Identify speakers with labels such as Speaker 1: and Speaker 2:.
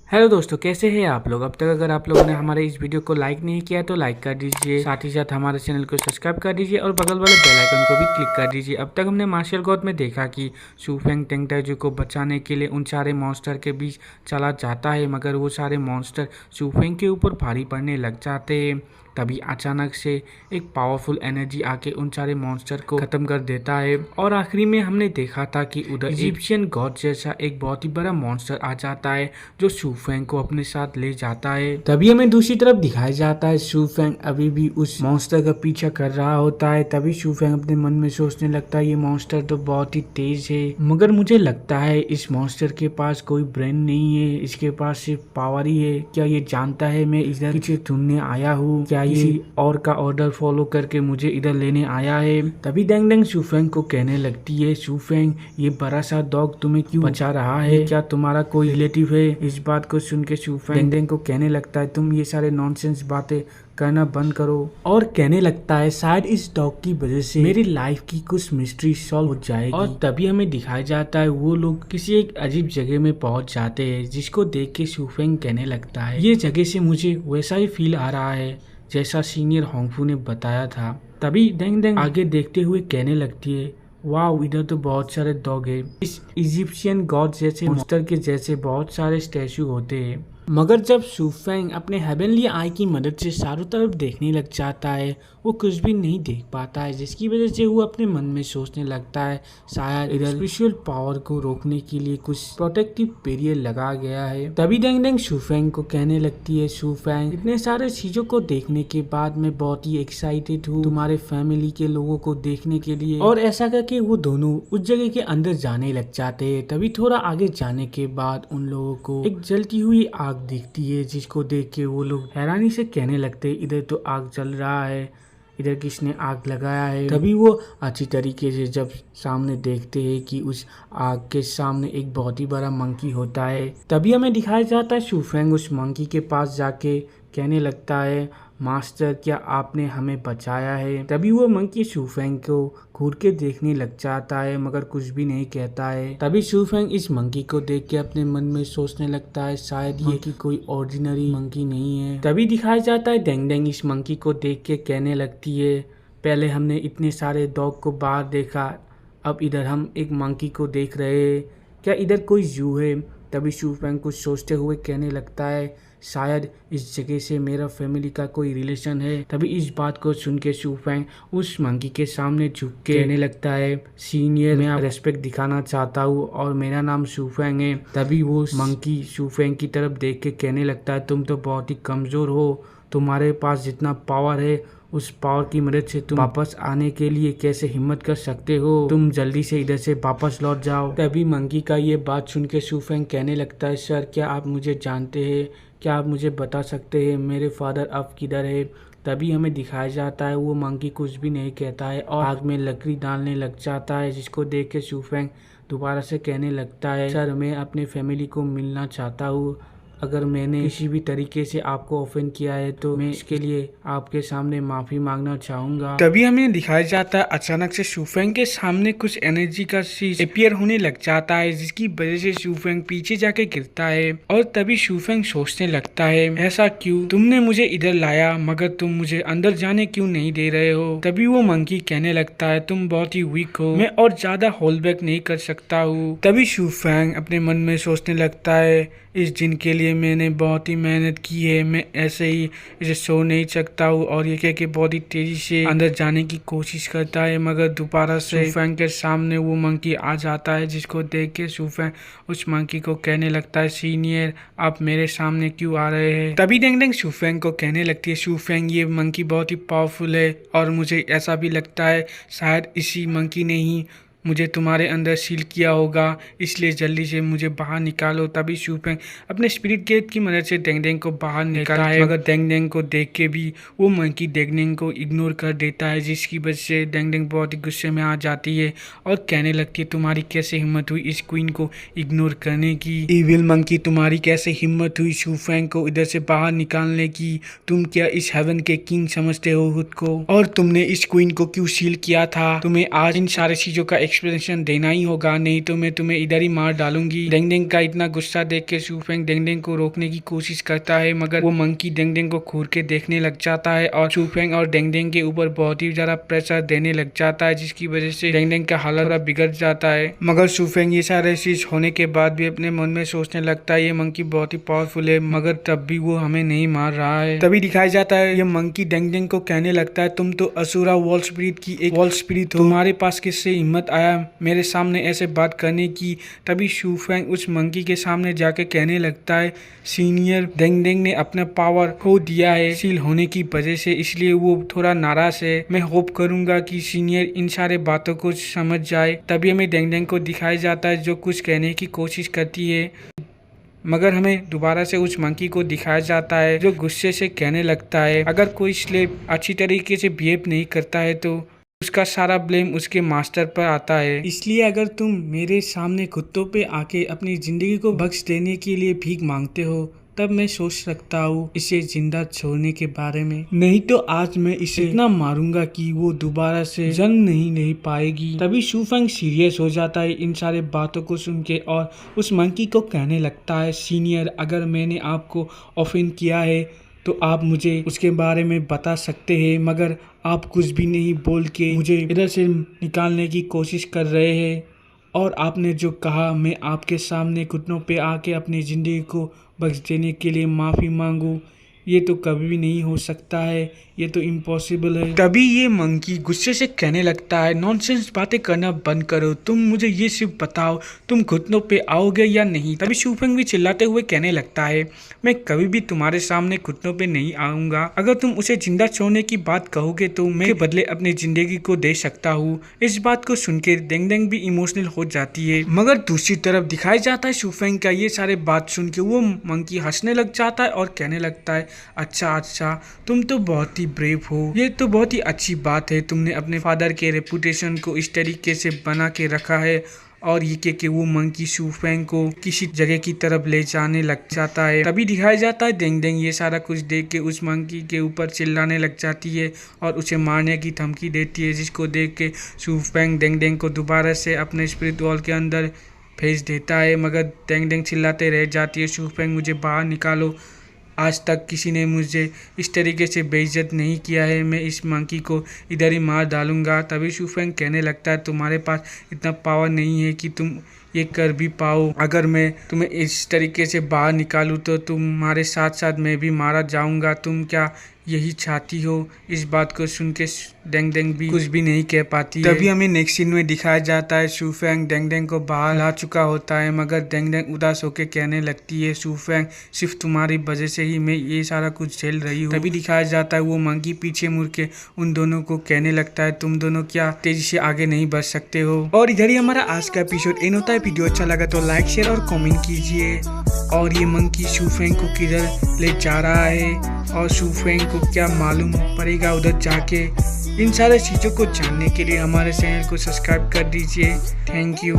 Speaker 1: Hello दोस्तों, कैसे हैं आप लोग। अब तक अगर आप लोगों ने हमारे इस वीडियो को लाइक नहीं किया तो लाइक कर दीजिए, साथ ही साथ हमारे चैनल को सब्सक्राइब कर दीजिए और बगल वाले बेल आइकन को भी क्लिक कर दीजिए। अब तक हमने मार्शल गॉड में देखा कि शू फेंग टेंगटाइजू को बचाने के लिए उन सारे मॉन्स्टर के बीच चला जाता है, मगर वो सारे मॉन्स्टर शू फेंग के ऊपर भारी पड़ने लग जाते हैं। तभी अचानक से एक पावरफुल एनर्जी आके उन सारे मॉन्स्टर को खत्म कर देता है और आखिरी में हमने देखा था कि उधर इजिप्शियन गॉड जैसा एक बहुत ही बड़ा मॉन्स्टर आ जाता है जो शू फेंग को अपने साथ ले जाता है। तभी हमें दूसरी तरफ दिखाया जाता है शू फेंग अभी भी उस मॉन्स्टर का पीछा कर रहा होता है। तभी शू फेंग अपने मन में सोचने लगता है ये मॉन्स्टर तो बहुत ही तेज है, मगर मुझे लगता है इस मॉन्स्टर के पास कोई ब्रेन नहीं है, इसके पास सिर्फ पावर ही है। क्या ये जानता है मैं इधर किसे ढूंढने आया हूँ? क्या किसी और का ऑर्डर फॉलो करके मुझे इधर लेने आया है? तभी डेंग डेंग शू फेंग को कहने लगती है, शू फेंग ये बड़ा सा डॉग तुम्हें क्यों बचा रहा है? क्या तुम्हारा कोई रिलेटिव है? इस बात को सुन के शू फेंग डेंग डेंग को कहने लगता है तुम ये सारे नॉनसेंस बातें करना बंद करो, और कहने लगता है शायद इस डॉग की वजह से मेरी लाइफ की कुछ मिस्ट्री सॉल्व हो जाएगी। और तभी हमें दिखाया जाता है वो लोग किसी एक अजीब जगह में पहुंच जाते हैं, जिसको देख के शू फेंग कहने लगता है ये जगह से मुझे वैसा ही फील आ रहा है जैसा सीनियर होंगफू ने बताया था। तभी डेंग डेंग आगे देखते हुए कहने लगती है वाह, इधर तो बहुत सारे डॉग है। इस इजिप्शियन गॉड जैसे मॉन्स्टर के जैसे बहुत सारे स्टैचू होते हैं, मगर जब शू फेंग अपने हेवनली आई की मदद से चारों तरफ देखने लग जाता है वो कुछ भी नहीं देख पाता है, जिसकी वजह से वो अपने मन में सोचने लगता है शायद इधर स्पिरिचुअल पावर को रोकने के लिए कुछ प्रोटेक्टिव बैरियर लगा गया है। तभी डेंग डेंग शू फेंग को कहने लगती है शू फेंग इतने सारे चीजों को देखने के बाद मैं बहुत ही एक्साइटेड हूँ तुम्हारे फैमिली के लोगों को देखने के लिए। और ऐसा करके वो दोनों उस जगह के अंदर जाने लग जाते हैं। तभी थोड़ा आगे जाने के बाद उन लोगों को एक जलती हुई आग दिखती है, जिसको देख के वो लोग हैरानी से कहने लगते इधर तो आग जल रहा है, इधर किसने आग लगाया है? तभी वो अच्छी तरीके से जब सामने देखते हैं कि उस आग के सामने एक बहुत ही बड़ा मंकी होता है। तभी हमें दिखाया जाता है शू फेंग उस मंकी के पास जाके कहने लगता है मास्टर क्या आपने हमें बचाया है? तभी वो मंकी शू फेंग को घूर के देखने लग जाता है, मगर कुछ भी नहीं कहता है। तभी शू फेंग इस मंकी को देख के अपने मन में सोचने लगता है शायद ये कि कोई ऑर्डिनरी मंकी नहीं है। तभी दिखाया जाता है डेंग डेंग इस मंकी को देख के कहने लगती है पहले हमने इतने सारे डॉग को बाहर देखा, अब इधर हम एक मंकी को देख रहे हैं, क्या इधर कोई जू है? तभी शू फेंग कुछ सोचते हुए कहने लगता है शायद इस जगह से मेरा फैमिली का कोई रिलेशन है। तभी इस बात को सुन के शू फेंग उस मंकी के सामने झुक के कहने लगता है सीनियर मैं आप रेस्पेक्ट दिखाना चाहता हूँ और मेरा नाम शू फेंग है। तभी वो मंकी शू फेंग की तरफ देख के कहने लगता है तुम तो बहुत ही कमजोर हो, तुम्हारे पास जितना पावर है उस पावर की मदद से तुम वापस आने के लिए कैसे हिम्मत कर सकते हो? तुम जल्दी से इधर से वापस लौट जाओ। तभी मंकी का ये बात सुन के शू फेंग कहने लगता है सर क्या आप मुझे जानते हैं? क्या आप मुझे बता सकते हैं मेरे फादर अब किधर है? तभी हमें दिखाया जाता है वो मंकी कुछ भी नहीं कहता है और आग में लकड़ी डालने लग जाता है, जिसको देख के शू फेंग दोबारा से कहने लगता है सर मैं अपने फैमिली को मिलना चाहता हूँ, अगर मैंने किसी भी तरीके से आपको ऑफेंड किया है तो मैं इसके लिए आपके सामने माफी मांगना चाहूंगा। तभी हमें दिखाया जाता है अचानक से शू फेंग के सामने कुछ एनर्जी का चीज अपीयर होने लग जाता है, जिसकी वजह से शू फेंग पीछे जाके गिरता है। और तभी शू फेंग सोचने लगता है ऐसा क्यों? तुमने मुझे इधर लाया मगर तुम मुझे अंदर जाने क्यों नहीं दे रहे हो? तभी वो मंकी कहने लगता है तुम बहुत ही वीक हो, मैं और ज्यादा होल्ड बैक नहीं कर सकता हूँ। तभी शू फेंग अपने मन में सोचने लगता है इस दिन के लिए मैंने बहुत ही मेहनत की है, मैं ऐसे ही इसे सो नहीं सकता हूँ। और ये कह के बहुत ही तेजी से अंदर जाने की कोशिश करता है, मगर दोबारा से शू फेंग के सामने वो मंकी आ जाता है, जिसको देख के शू फेंग उस मंकी को कहने लगता है सीनियर आप मेरे सामने क्यों आ रहे हैं? तभी डेंग डेंग शू फेंग को कहने लगती है शू फेंग ये मंकी बहुत ही पावरफुल है और मुझे ऐसा भी लगता है शायद इसी मंकी ने ही मुझे तुम्हारे अंदर सील किया होगा, इसलिए जल्दी से मुझे बाहर निकालो। तभी शू फेंग अपने स्पिरिट गेट की मदद से डेंग डेंग को बाहर निकालता है, मगर डेंग डेंग को देख के भी वो मंकी डेंग डेंग को इग्नोर कर देता है, जिसकी वजह से डेंग डेंग बहुत ही गुस्से में आ जाती है और कहने लगती है तुम्हारी कैसे हिम्मत हुई इस क्वीन को इग्नोर करने की? इविल मंकी तुम्हारी कैसे हिम्मत हुई शू फेंग को इधर से बाहर निकालने की? तुम क्या इस हेवन के किंग समझते हो खुद को? और तुमने इस क्वीन को क्यों सील किया था? तुम्हें आज इन सारी चीजों का एक्सप्लेनेशन देना ही होगा, नहीं तो मैं तुम्हें इधर ही मार डालूंगी। डेंगडेंग का इतना गुस्सा देख के शूफेंग डेंगडेंग को रोकने की कोशिश करता है, मगर वो मंकी डेंगडेंग को घूर के देखने लग जाता है और शूफेंग और डेंगडेंग के ऊपर बहुत ही ज्यादा प्रेशर देने लग जाता है, जिसकी वजह से डेंगडेंग का हालत थोड़ा बिगड़ जाता है। मगर शूफेंग ये सारे चीज होने के बाद भी अपने मन में सोचने लगता है ये मंकी बहुत ही पावरफुल है, मगर तब भी वो हमें नहीं मार रहा है। तभी दिखाया जाता है ये मंकी डेंगडेंग को कहने लगता है तुम तो असुरा वॉल स्पिरिट की एक वॉल स्पिरिट हो, तुम्हारे पास किससे हिम्मत आया मेरे सामने ऐसे बात करने की। तभी शूफेंग उस मंकी के सामने जाके कहने लगता है सीनियर डेंगडेंग ने अपना पावर खो दिया है सील होने की वजह से, इसलिए वो थोड़ा नाराज है। मैं होप करूंगा कि सीनियर इन सारे बातों को समझ जाए। तभी हमें डेंगडेंग को दिखाया जाता है जो कुछ कहने की कोशिश करती है, मगर हमें दोबारा से उस मंकी को दिखाया जाता है जो गुस्से से कहने लगता है अगर कोई स्लेव अच्छी तरीके से बिहेव नहीं करता है तो उसका सारा ब्लेम उसके मास्टर पर आता है। इसलिए अगर तुम मेरे सामने कुत्तों पे आके अपनी जिंदगी को बख्श देने के लिए भीख मांगते हो तब मैं सोच सकता हूँ इसे जिंदा छोड़ने के बारे में, नहीं तो आज मैं इसे इतना मारूंगा कि वो दोबारा से जन्म नहीं ले पाएगी। तभी शूफेंग सीरियस हो जाता है इन सारे बातों को सुन के और उस मंकी को कहने लगता है सीनियर अगर मैंने आपको ऑफेंड किया है तो आप मुझे उसके बारे में बता सकते हैं, मगर आप कुछ भी नहीं बोल के मुझे इधर से निकालने की कोशिश कर रहे हैं। और आपने जो कहा मैं आपके सामने घुटनों पे आके अपनी ज़िंदगी को बख्श देने के लिए माफ़ी मांगूं, ये तो कभी भी नहीं हो सकता है, ये तो इम्पॉसिबल है। तभी ये मंकी गुस्से से कहने लगता है नॉनसेंस बातें करना बंद करो, तुम मुझे ये सिर्फ बताओ तुम घुटनों पे आओगे या नहीं। तभी शूफेंग भी चिल्लाते हुए कहने लगता है मैं कभी भी तुम्हारे सामने घुटनों पे नहीं आऊंगा, अगर तुम उसे जिंदा छोड़ने की बात कहोगे तो मैं बदले अपनी जिंदगी को दे सकता हूँ। इस बात को सुनकर डेंगडेंग भी इमोशनल हो जाती है, मगर दूसरी तरफ दिखाया जाता है शूफेंग का ये सारे बात सुन के वो मंकी हंसने लग जाता है और कहने लगता है अच्छा तुम तो बहुत ही ब्रेव हो, ये तो बहुत ही अच्छी बात है, तुमने अपने फादर के रेपुटेशन को इस तरीके से बना के रखा है। और ये कि वो मंकी शूफेंग को किसी जगह की तरफ ले जाने लग जाता है। तभी दिखाया जाता है डेंगडेंग ये सारा कुछ देख के उस मंकी के ऊपर चिल्लाने लग जाती है और उसे मारने की धमकी देती है, जिसको देख के शूफेंग डेंगडेंग को दोबारा से अपने स्पिरिट वॉल के अंदर भेज देता है, मगर डेंगडेंग चिल्लाते रह जाती है शूफेंग मुझे बाहर निकालो, आज तक किसी ने मुझे इस तरीके से बेइज्जत नहीं किया है, मैं इस मंकी को इधर ही मार डालूंगा। तभी शूफेंग कहने लगता है तुम्हारे पास इतना पावर नहीं है कि तुम ये कर भी पाओ, अगर मैं तुम्हें इस तरीके से बाहर निकालूँ तो तुम्हारे साथ साथ मैं भी मारा जाऊंगा, तुम क्या यही चाहती हो। इस बात को सुन के डेंगडेंग भी कुछ भी नहीं कह पाती है। तभी हमें नेक्स्ट सीन में दिखाया जाता है शूफेंग डेंगडेंग को बाहर ला चुका होता है, मगर डेंगडेंग उदास होकर कहने लगती है शूफेंग सिर्फ तुम्हारी वजह से ही मैं ये सारा कुछ झेल रही हूँ। तभी दिखाया जाता है वो मंकी पीछे मुड़ के उन दोनों को कहने लगता है तुम दोनों क्या तेजी से आगे नहीं बढ़ सकते हो। और इधर ही हमारा आज का एपिसोड एंड होता है। वीडियो अच्छा लगा तो लाइक शेयर और कमेंट कीजिए। और ये मंकी शूफेंग को किधर ले जा रहा है और शूफेंग को क्या मालूम पड़ेगा उधर जाके, इन सारे चीज़ों को जानने के लिए हमारे चैनल को सब्सक्राइब कर दीजिए। Thank you.